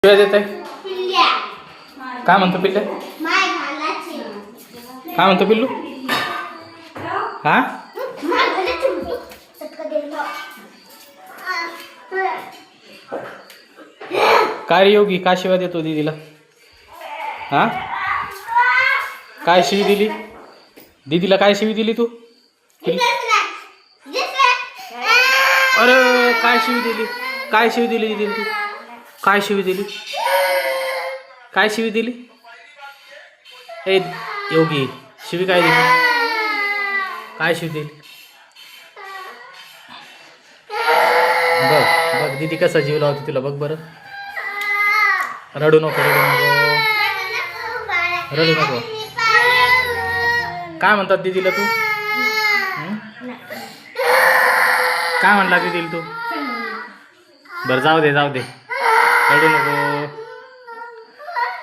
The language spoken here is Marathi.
शिव्या देत आहे. काय म्हणतो पिल्ल्या? काय म्हणतो पिल्लू? हा काय रे योगी, काय शिव्या देतो दीदीला? हा काय शिवी दिली दीदीला? काय शिवी दिली तू? अरे काय शिवी दिली? काय शिवी दिली दीदीला तू? काय शिवी दिली? काय शिवी दिली? ए योगी, शिवी काय दिली? काय शिवी दिली? बघ बघ दीदी कसा जीव लावते तुला, बघ बरं. रडू नको, रडू नको, रडू नको. काय म्हणतात दीदीला तू? काय म्हणला दीदीला तू? बरं जाऊ दे, जाऊ दे, रडू नको.